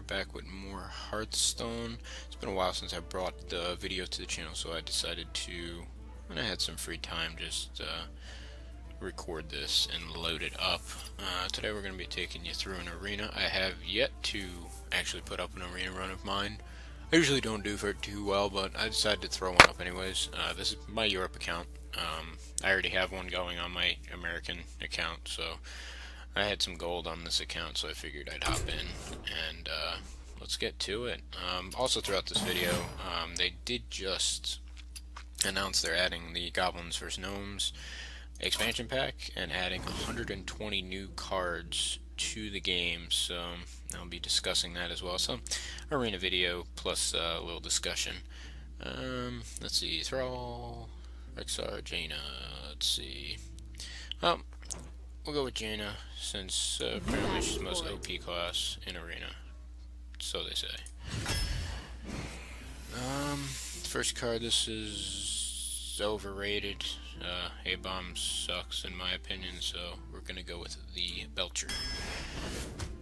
back with more Hearthstone. It's been a while since I brought the video to the channel, so I decided to, when I had some free time, just record this and load it up. Today we're going to be taking you through an arena. I have yet to actually put up an arena run of mine. I usually don't do for it too well, but I decided to throw one up anyways. This is my Europe account. I already have one going on my American account, so I had some gold on this account, so I figured I'd hop in and let's get to it. Also throughout this video, they did just announce they're adding the Goblins vs. Gnomes expansion pack and adding 120 new cards to the game, so I'll be discussing that as well. So arena video plus a little discussion. Let's see, Thrall, Rexar, Jaina, let's see. Well, we'll go with Jaina since apparently she's the most OP class in arena, so they say. First card, this is overrated. A-Bomb sucks in my opinion, so we're gonna go with the Belcher.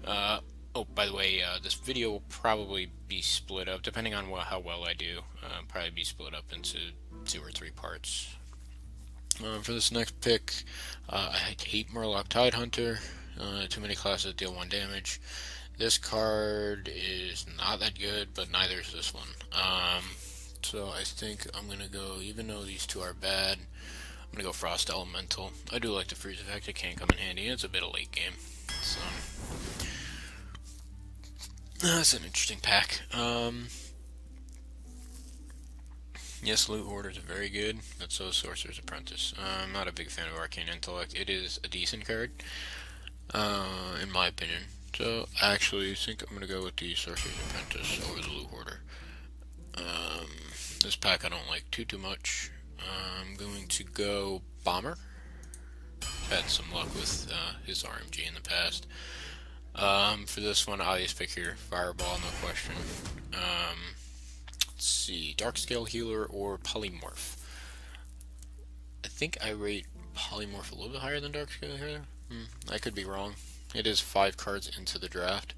Oh, by the way, this video will probably be split up, depending on how well I do, probably be split up into 2 or 3 parts. For this next pick, I hate Murloc Tidehunter. Too many classes deal 1 damage. This card is not that good, but neither is this one. So I think I'm gonna go, even though these 2 are bad, I'm gonna go Frost Elemental. I do like the freeze effect, it can come in handy, and it's a bit of late game. So that's an interesting pack. Yes, Loot Hoarders are very good, but so is Sorcerer's Apprentice. I'm not a big fan of Arcane Intellect. It is a decent card, in my opinion. So I actually think I'm gonna go with the Sorcerer's Apprentice over the Loot Hoarder. This pack I don't like too much. I'm going to go Bomber. Had some luck with his RMG in the past. For this one, obvious pick here, Fireball, no question. Let's see, Darkscale Healer or Polymorph. I think I rate Polymorph a little bit higher than Darkscale Healer. I could be wrong. It is 5 cards into the draft,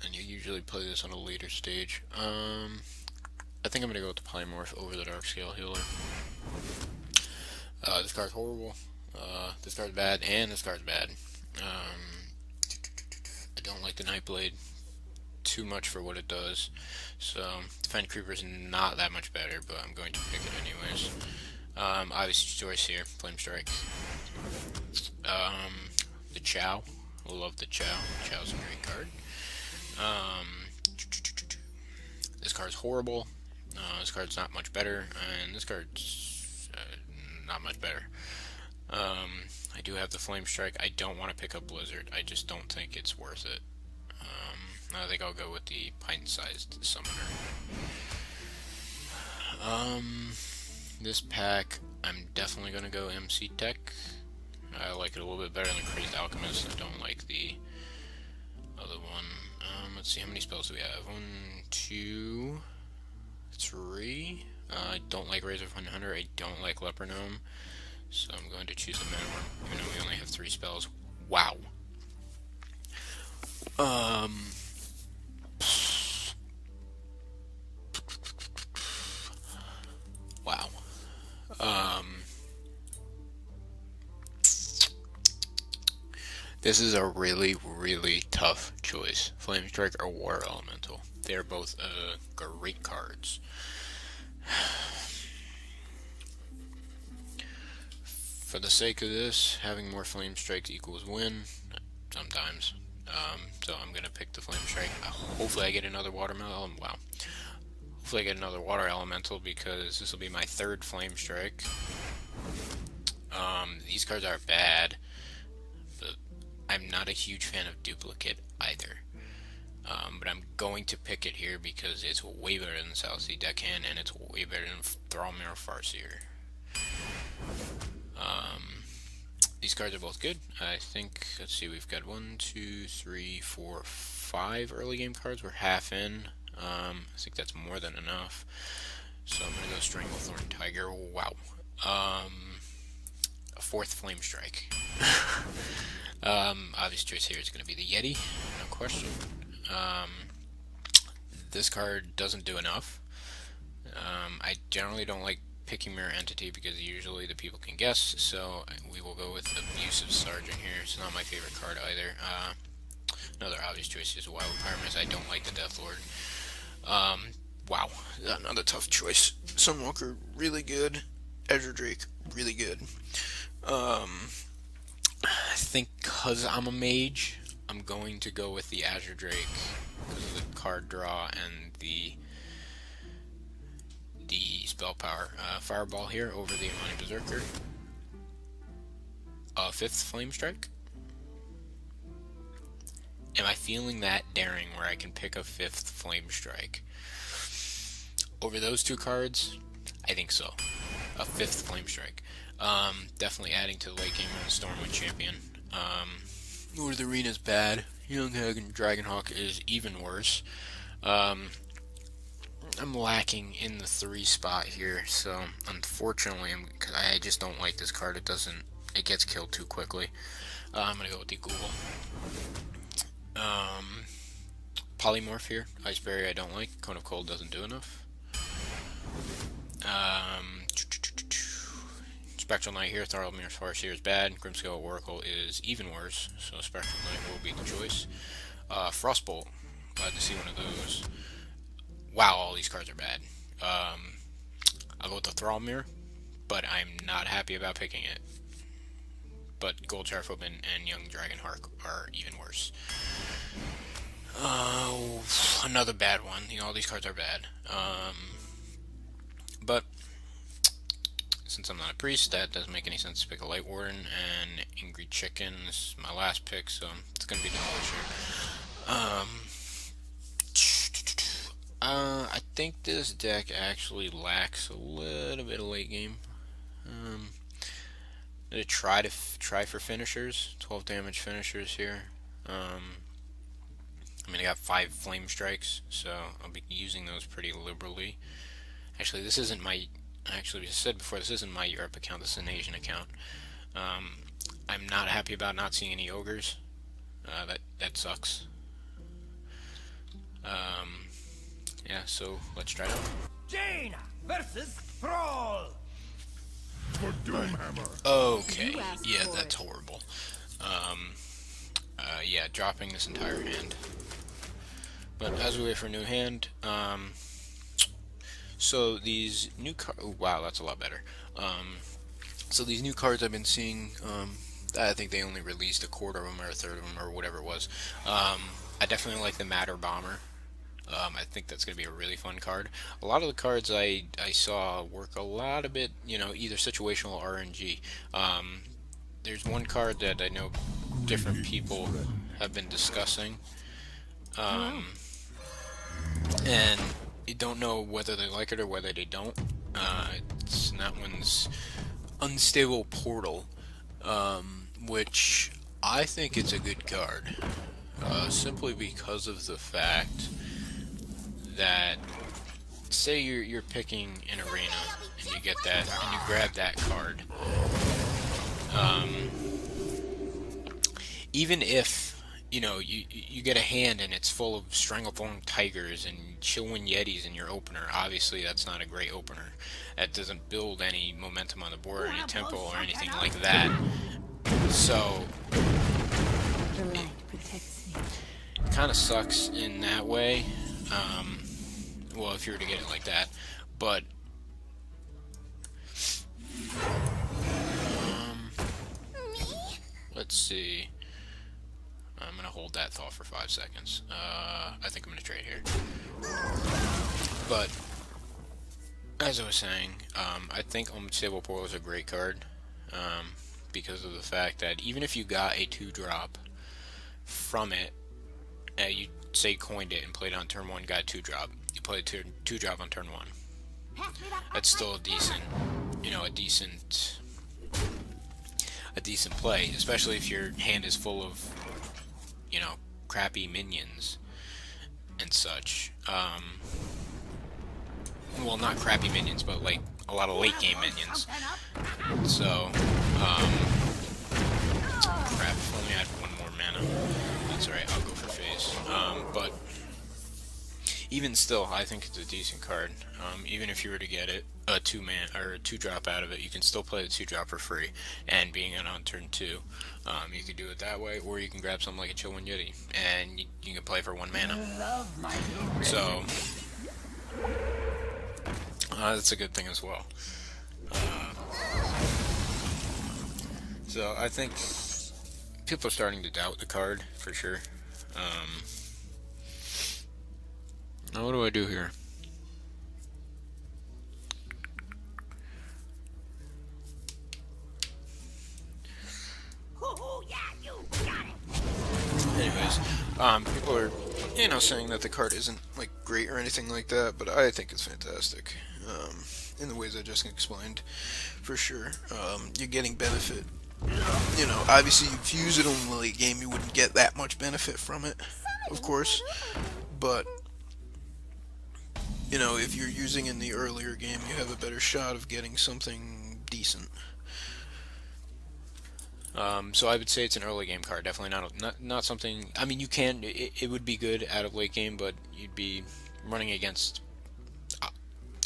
and you usually play this on a later stage. I think I'm gonna go with the Polymorph over the Darkscale Healer. This card's horrible. This card's bad, and this card's bad. I don't like the Nightblade too much for what it does, so Defend Creeper is not that much better, but I'm going to pick it anyways. Obviously choice here, Flame Strike. The Chow, love the Chow. Chow's a great card. This card's horrible. This card's not much better, and this card's not much better. I do have the Flame Strike. I don't want to pick up Blizzard. I just don't think it's worth it. I think I'll go with the pint-sized Summoner. This pack, I'm definitely going to go MC Tech. I like it a little bit better than Crazed Alchemist. I don't like the other one. Let's see, how many spells do we have? 1, 2, 3. I don't like Razor of Hunter. I don't like Leper Gnome. So I'm going to choose the minimum, even though we only have 3 spells. Wow. Wow. This is a really tough choice. Flame Strike or War Elemental. They are both great cards. For the sake of this, having more Flame Strikes equals win, sometimes. So I'm gonna pick the Flame Strike. Hopefully I get another Watermelon. Wow. Hopefully I get another Water Elemental, because this will be my 3rd Flame Strike. These cards are bad, but I'm not a huge fan of Duplicate either. But I'm going to pick it here because it's way better than Southsea Deckhand, and it's way better than Thrallmere Farseer. These cards are both good. I think, let's see, we've got 1, 2, 3, 4, 5 early game cards. We're half in. I think that's more than enough. So I'm going to go Stranglethorn Tiger. Wow. A 4th Flame Strike. Obvious choice here is going to be the Yeti, no question. This card doesn't do enough. I generally don't like picking Mirror Entity because usually the people can guess, so we will go with Abusive Sergeant here. It's not my favorite card either. Another obvious choice is Wild Pyramus. I don't like the Death Lord. Wow, another tough choice. Sunwalker, really good. Azure Drake, really good. I think because I'm a mage, I'm going to go with the Azure Drake because of the card draw and the spell power. Fireball here over the Amani Berserker. 5th Flame Strike. Am I feeling that daring where I can pick a 5th Flame Strike? Over those two cards, I think so. A 5th Flame Strike. Definitely adding to the late game on Stormwind Champion. Lord of the Arena is bad. Young Dragonhawk is even worse. I'm lacking in the 3 spot here, so unfortunately, I just don't like this card. It gets killed too quickly. I'm gonna go with the Google. Polymorph here. Iceberry I don't like. Cone of Cold doesn't do enough. Spectral Knight here. Tharalmir's Farseer is bad. Grimscale Oracle is even worse, so Spectral Knight will be the choice. Frostbolt. Glad to see one of those. Wow, all these cards are bad. I'll go with the Thrallmere, but I'm not happy about picking it. But Gold Charfopen and Young Dragonheart are even worse. Another bad one. All these cards are bad. But since I'm not a priest, that doesn't make any sense to pick a Light Warden, and Angry Chicken is my last pick, so it's going to be Demolish here. I think this deck actually lacks a little bit of late game. I'm gonna try for finishers, 12 damage finishers here. I got 5 Flame Strikes, so I'll be using those pretty liberally. Actually, this isn't my. Actually, I said before, this isn't my Europe account. This is an Asian account. I'm not happy about not seeing any ogres. That sucks. Yeah, so let's try it out. Jaina versus Thrall. For Doomhammer. Okay, yeah, that's horrible. Yeah, dropping this entire hand. But as we wait for a new hand, so these new cards. Oh, wow, that's a lot better. So these new cards I've been seeing, I think they only released a quarter of them or a third of them or whatever it was. I definitely like the Matter Bomber. I think that's going to be a really fun card. A lot of the cards I saw work a lot of it, either situational or RNG. There's one card that I know different people have been discussing, and you don't know whether they like it or whether they don't. That one's Unstable Portal, which I think it's a good card, simply because of the fact that, say you're picking an arena and you get that and you grab that card, even if you get a hand and it's full of Stranglethorn Tigers and Chillwind Yetis in your opener, obviously that's not a great opener. That doesn't build any momentum on the board or any tempo or anything like that. So it kind of sucks in that way. Well, if you were to get it like that, but let's see. I'm gonna hold that thought for 5 seconds. I think I'm gonna trade here. But as I was saying, I think Unstable Portal is a great card, because of the fact that even if you got a 2-drop from it, you say coined it and played it on turn 1, got a 2-drop. You played a 2-drop on turn 1. That's still a decent play, especially if your hand is full of, crappy minions and such. Well, not crappy minions, but like a lot of late game minions. So, crap, if only I had one more mana. That's alright, I'll go for phase. anyways. But even still, I think it's a decent card. Even if you were to get it a 2-man or a 2-drop out of it, you can still play the 2-drop for free. And being it on turn 2, you could do it that way, or you can grab something like a Chill Wind Yeti, and you can play for 1 mana. So that's a good thing as well. So I think people are starting to doubt the card for sure. Now what do I do here? Anyways, people are, saying that the card isn't like great or anything like that, but I think it's fantastic. In the ways I just explained, for sure. You're getting benefit. Obviously, if you use it on the late game, you wouldn't get that much benefit from it, of course. But if you're using in the earlier game, you have a better shot of getting something decent. So I would say it's an early game card, definitely not something. I mean, you can. It would be good out of late game, but you'd be running against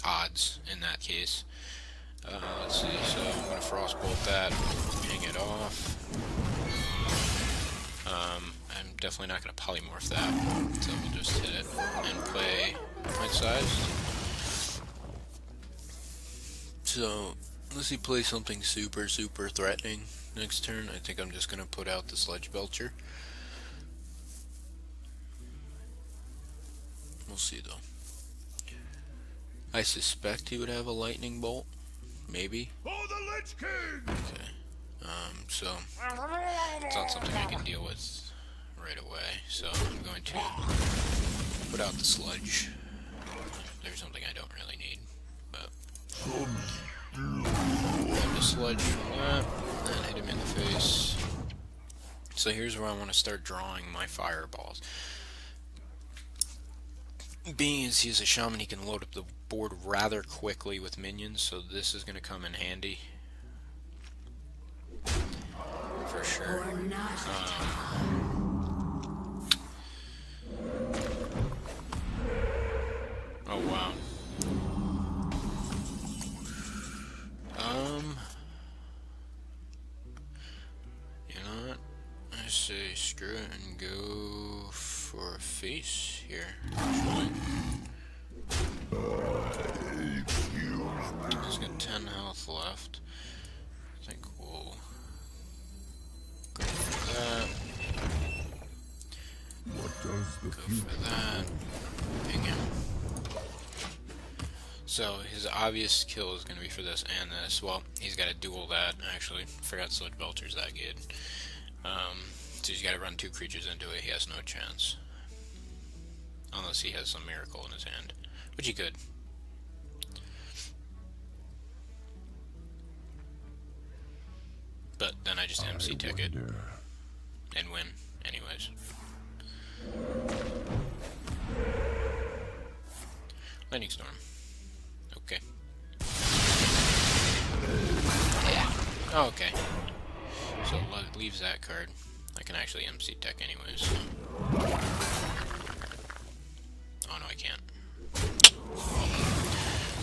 odds in that case. Let's see. So I'm gonna Frostbolt that, hang it off. I'm definitely not gonna polymorph that, so we'll just hit it and play right size. So unless he plays something super threatening next turn, I think I'm just gonna put out the Sledge Belcher. We'll see though. I suspect he would have a Lightning Bolt, maybe. For the Lich King! Okay. So it's not something I can deal with right away. So I'm going to put out the Sludge. There's something I don't really need, but grab the Sludge from that, and hit him in the face. So here's where I want to start drawing my fireballs. Being as he's a shaman, he can load up the board rather quickly with minions, so this is going to come in handy. For sure. Oh wow. You know what? I say screw it and go for a face here, actually. He's got 10 health left. I think we'll go for that. Go for that. Ping him. So his obvious kill is going to be for this and this. Well, he's got to duel that, actually. Forgot Sludge Belcher's that good. So he's got to run 2 creatures into it. He has no chance. Unless he has some miracle in his hand. Which he could. But then I just MC ticket and win, anyways. Lightning Storm. Okay. Yeah. Oh, okay. So it leaves that card. I can actually MC tech anyways. Oh no, I can't.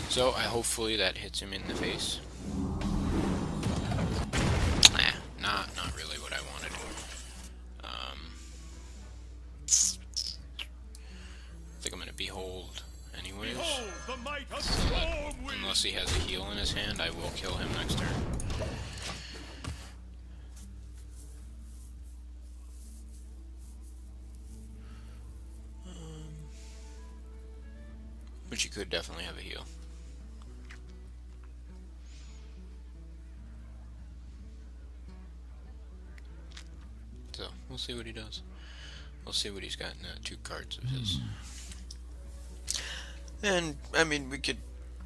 So hopefully that hits him in the face. Not really what I wanted. I think I'm gonna behold anyways. Behold the might of So that, unless he has a heal in his hand, I will kill him next turn. But you could definitely have a heal. So, we'll see what he does. We'll see what he's got in 2 cards of his. And, I mean, we could,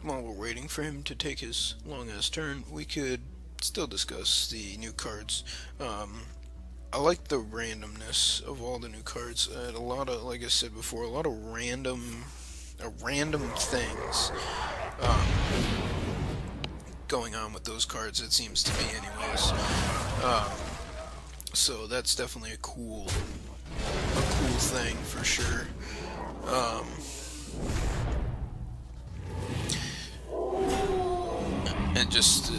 while we're waiting for him to take his long-ass turn, we could still discuss the new cards. I like the randomness of all the new cards. And a lot of, like I said before, a lot of random things going on with those cards, it seems to me anyways. So that's definitely a cool cool thing for sure. And just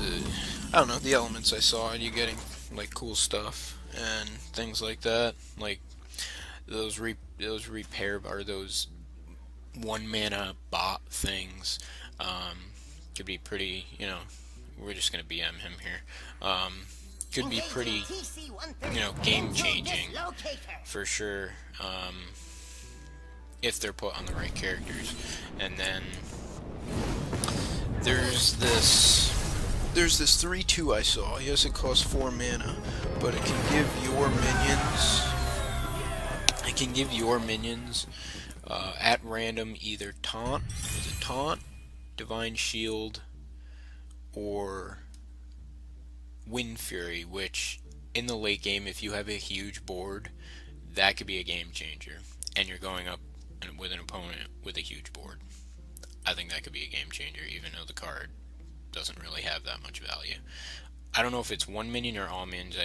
I don't know, the elements I saw, you getting like cool stuff and things like that, like those repair or those 1 mana bot things, could be pretty. We're just gonna BM him here. Could be pretty, game changing for sure. If they're put on the right characters. And then there's this 3/2 I saw. Yes, it costs 4 mana, but it can give your minions. At random either taunt, divine shield, or wind fury. Which in the late game, if you have a huge board, that could be a game changer. And you're going up with an opponent with a huge board. I think that could be a game changer, even though the card doesn't really have that much value. I don't know if it's 1 minion or all minions.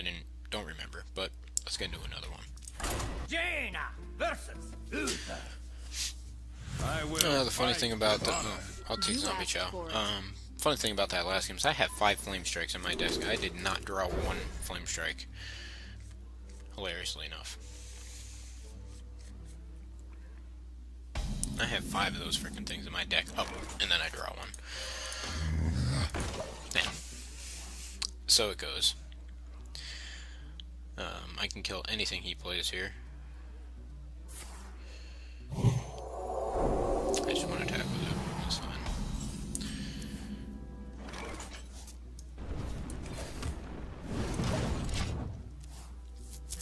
Don't remember. But let's get into another one. Jaina versus Uther. The funny thing about that, I'll take Zombie Chow. Funny thing about that last game is I had 5 flame strikes on my desk. I did not draw 1 flame strike. Hilariously enough. I have 5 of those freaking things in my deck. Oh, and then I draw 1. Damn. So it goes. I can kill anything he plays here. I just want to attack with it. That's fine.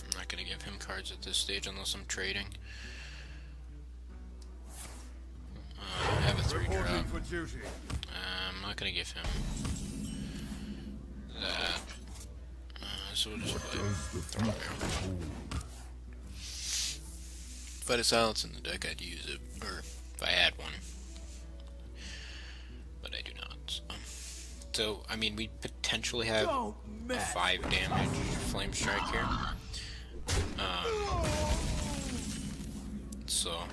I'm not going to give him cards at this stage unless I'm trading. I have a 3-drop. I'm not going to give him that. So we'll just play If I had a silence in the deck, I'd use it. Or if I had one. But I do not. So I mean, we potentially have a 5 damage flame strike here. So.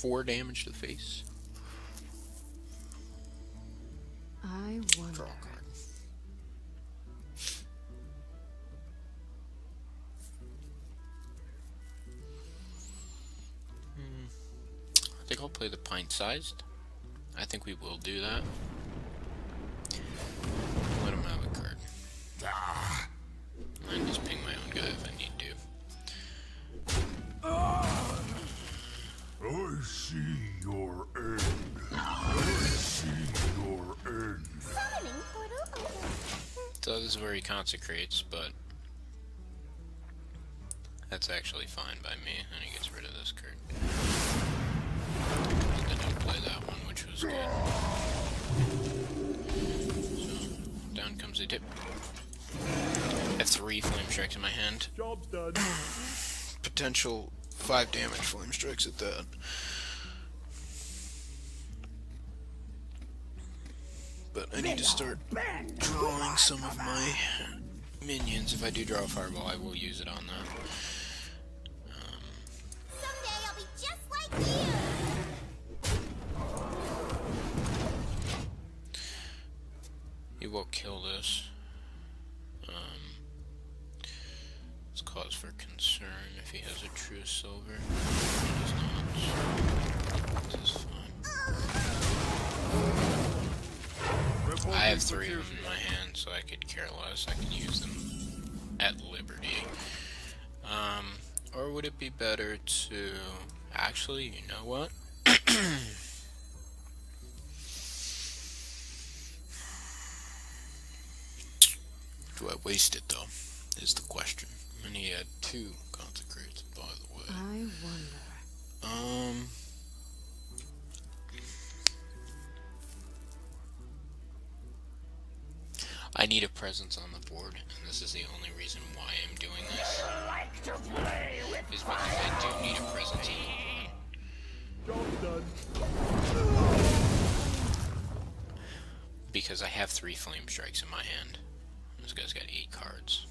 4 damage to the face. I wonder. Draw a card. I think I'll play the pint-sized. I think we will do that. Let him have a card. I can just ping my own guy if I need to. I see your end. I see your end. So this is where he consecrates, but that's actually fine by me. And he gets rid of this card. And then he'll play that one, which was good. So, down comes a tip. I have 3 flame strikes in my hand. Job's done. Potential 5 damage flame strikes at that. But I need to start drawing some of my minions. If I do draw a fireball, I will use it on that. Someday I'll be just like you. He will kill this. It's cause for concern if he has a true silver. He does not. This is fine. I have 3 of them in my hand, so I could care less. I can use them at liberty. Or would it be better to... Actually, you know what? Do I waste it, though? Is the question. And he had 2 consecrates, by the way. I wonder. I need a presence on the board, and this is the only reason why I'm doing this. Is because I do need a presence on the board. Because I have 3 flame strikes in my hand. This guy's got 8 cards.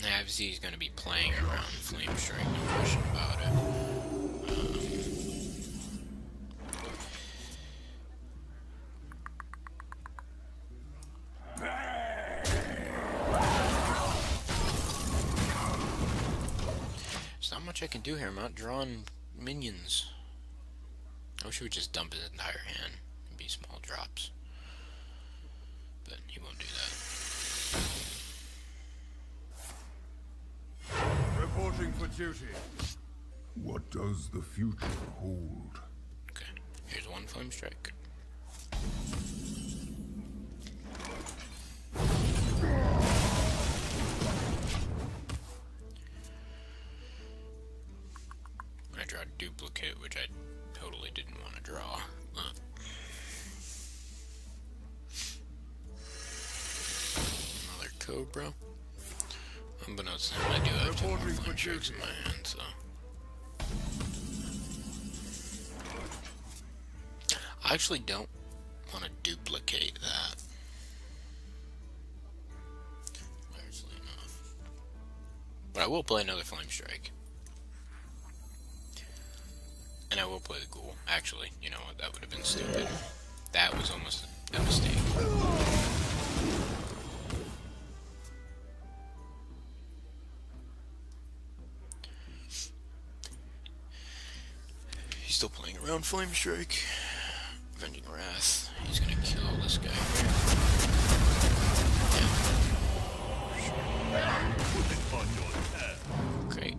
Now, obviously he's going to be playing around flame strike, no question about it. There's not much I can do here. I'm not drawing minions. I wish he would just dump his entire hand and be small drops. But he won't do that. Reporting for duty. What does the future hold? Okay, here's 1 flame strike. I draw a duplicate, which I totally didn't want to draw. Another Cobra. Unbeknownst to him, I do have 2 more flame strikes in my hand, so. I actually don't want to duplicate that. Largely enough. But I will play another flame strike. And I will play the ghoul. Actually, you know what? That would have been stupid. That was almost a mistake. He's still playing around flame strike. Avenging Wrath. He's gonna kill this guy here. Great.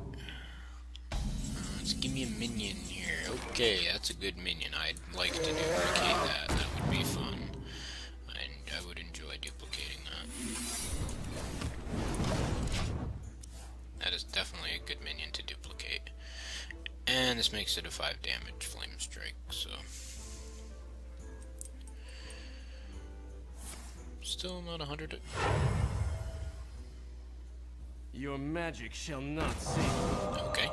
Let's give me a minion here. Okay, that's a good minion. I'd like to duplicate that. That would be fun. And I would enjoy duplicating that. That is definitely a good minion to duplicate. And this makes it a 5 damage flame strike, so. Still not 100. Your magic shall not save. Okay.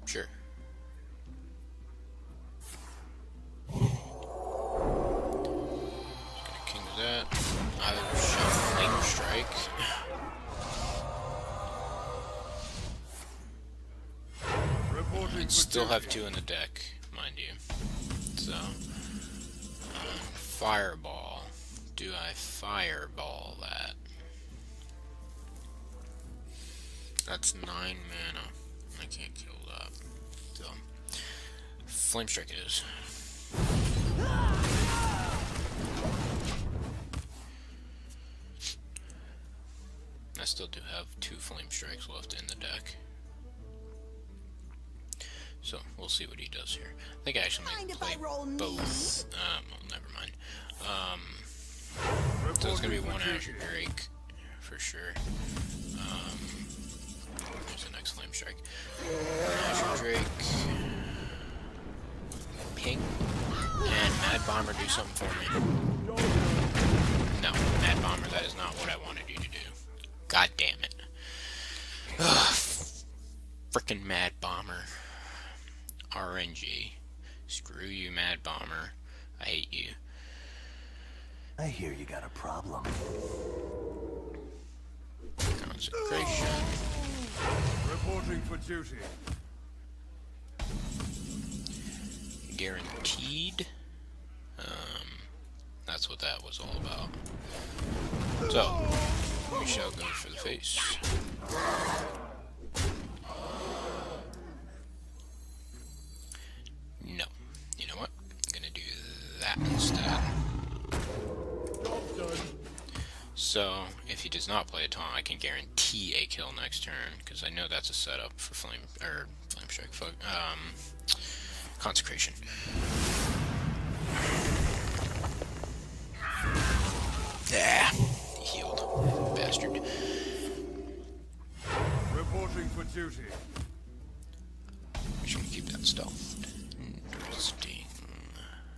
Sure. Just gonna king that. I will show flame strike. I'd still have 2 in the deck, mind you. So, fireball. Do I fireball that? That's 9 mana. I can't kill that. So, flame strike it is. I still do have 2 flame strikes left in the deck. So, we'll see what he does here. I think I actually might play both. Well, never mind. So it's gonna be 1 Azure Drake, for sure. There's the next flame strike. Azure Drake. Ping. And Mad Bomber, do something for me. No, Mad Bomber, that is not what I wanted you to do. God damn it. Ugh. Frickin' Mad Bomber. RNG. Screw you, Mad Bomber. I hate you. I hear you got a problem. Consecration. Reporting for duty. Guaranteed. That's what that was all about. So, we shall go for the face. No. You know what? I'm gonna do that instead. So, if he does not play a taunt, I can guarantee a kill next turn, because I know that's a setup for flame strike, consecration. Yeah, he healed, bastard. Reporting for duty. We should keep that stealth. Interesting.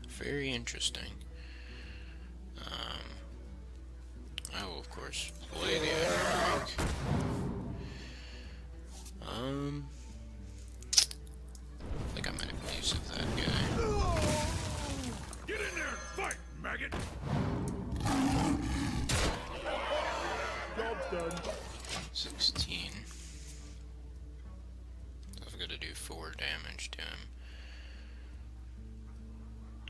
Very interesting. I will, of course, play the Iron Drake. I think I might have used that guy. Get in there and fight, maggot! Job's done. 16. That's gonna do 4 damage to him.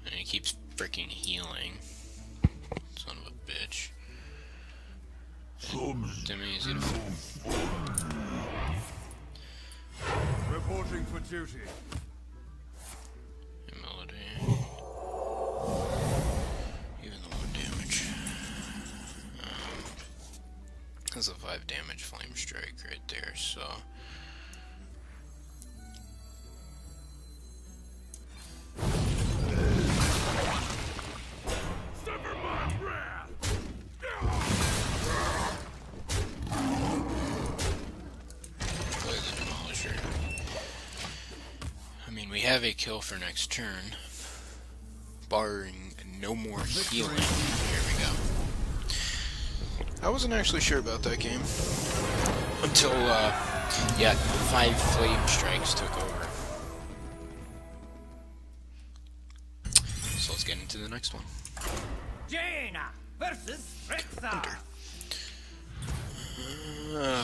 And he keeps freaking healing. Son of a bitch. Easy to Reporting for duty. humility. Even the 1 damage. That's a 5 damage flame strike right there, so. Suffer my wrath! Play the Demolisher. I mean, we have a kill for next turn, barring no more healing. Here we go. I wasn't actually sure about that game until, yeah, 5 flame strikes took over. So let's get into the next one. Jaina versus Rexa.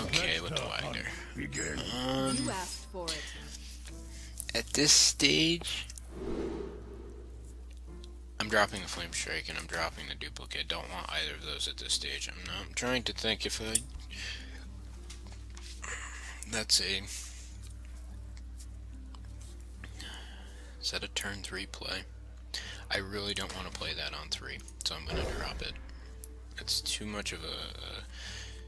Okay, what do I do? Begin. You asked for it. At this stage, I'm dropping the flame strike and I'm dropping the duplicate. Don't want either of those at this stage. I'm trying to think if I. That's a. Is that a turn 3 play? I really don't want to play that on 3, so I'm going to drop it. It's too much of a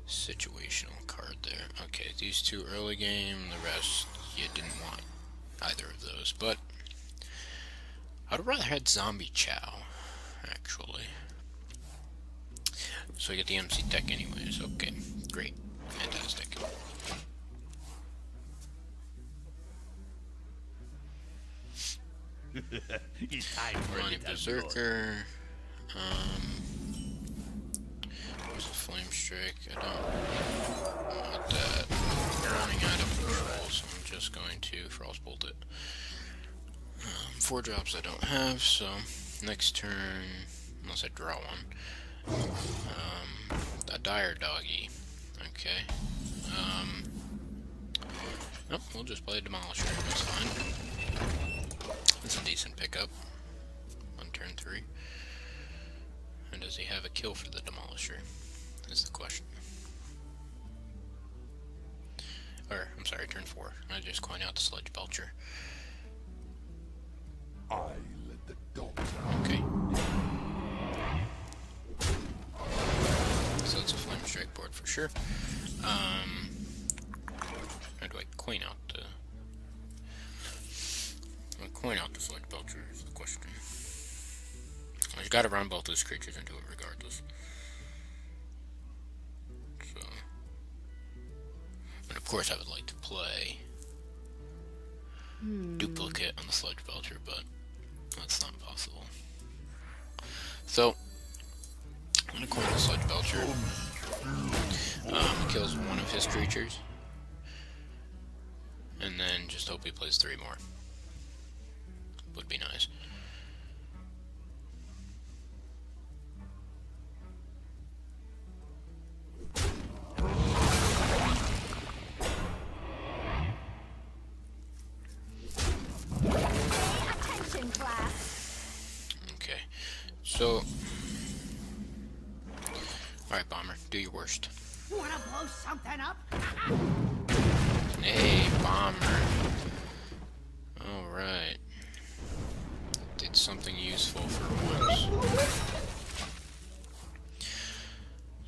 situational card there. Okay, these 2 early game, the rest you didn't want either of those, but I'd rather had Zombie Chow, actually. So I get the MC deck anyways. Okay, great, fantastic. It's time for Ronnie a little blood. Berserker. There's a Flame Strike. I don't want that. I'm running out of control, so I'm just going to Frostbolt it. 4 drops I don't have, so next turn, unless I draw one. A Dire Doggy. Okay. Nope, we'll just play a Demolisher. That's fine. That's a decent pickup on turn 3. And does he have a kill for the Demolisher? Is the question. Or, I'm sorry, turn 4. I just coin out the Sledge Belcher. I let the dogs out. Okay. So it's a Flame Strike board for sure. How do I coin out the... I'll coin out the Sledge Belcher is the question. I've got to run both those creatures into it regardless. So... And of course I would like to play duplicate on the Sledge Belcher, but that's not possible. So, I'm going to coin the Sledge Belcher. Kills one of his creatures. And then just hope he plays 3 more. Would be nice. Attention, class. Okay. So... Alright, Bomber. Do your worst. Wanna blow something up? Hey, Bomber. Alright. Did something useful for once.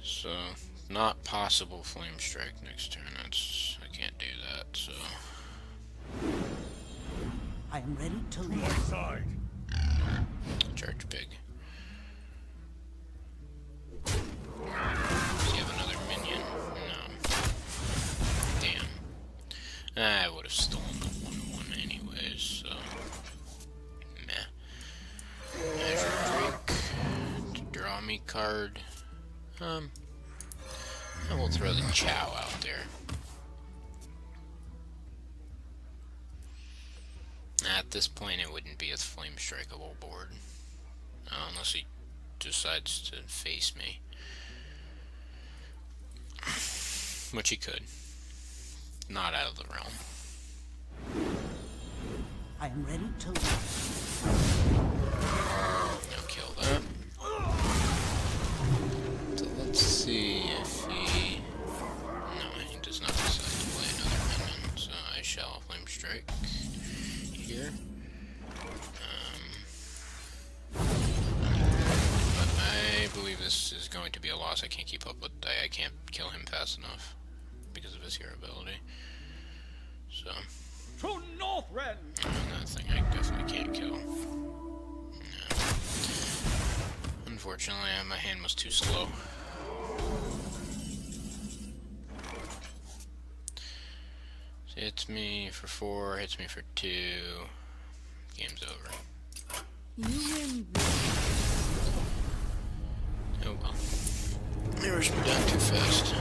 So, not possible Flame Strike next turn. That's... I can't do that, so... I am ready to leave. Side. Charge Pig. Does he have another minion? No. Damn. I would have stolen the 1/1 anyways, so... Meh. Azure Drake. To draw me card. And we'll throw the Chow out there. at this point it wouldn't be a flame strikeable board. Unless he decides to face me. Which he could. Not out of the realm. I am ready to leave. I'll kill that. So let's see if he... No, he does not decide to play another minion. So I shall flame strike here. But I believe this is going to be a loss. I can't keep up with... I can't kill him fast enough because of his hero ability. So... To Northrend! That thing I definitely can't kill. No. Unfortunately, my hand was too slow. So hits me for 4, hits me for 2. Game's over. You win. Oh well. They rushed me down too fast.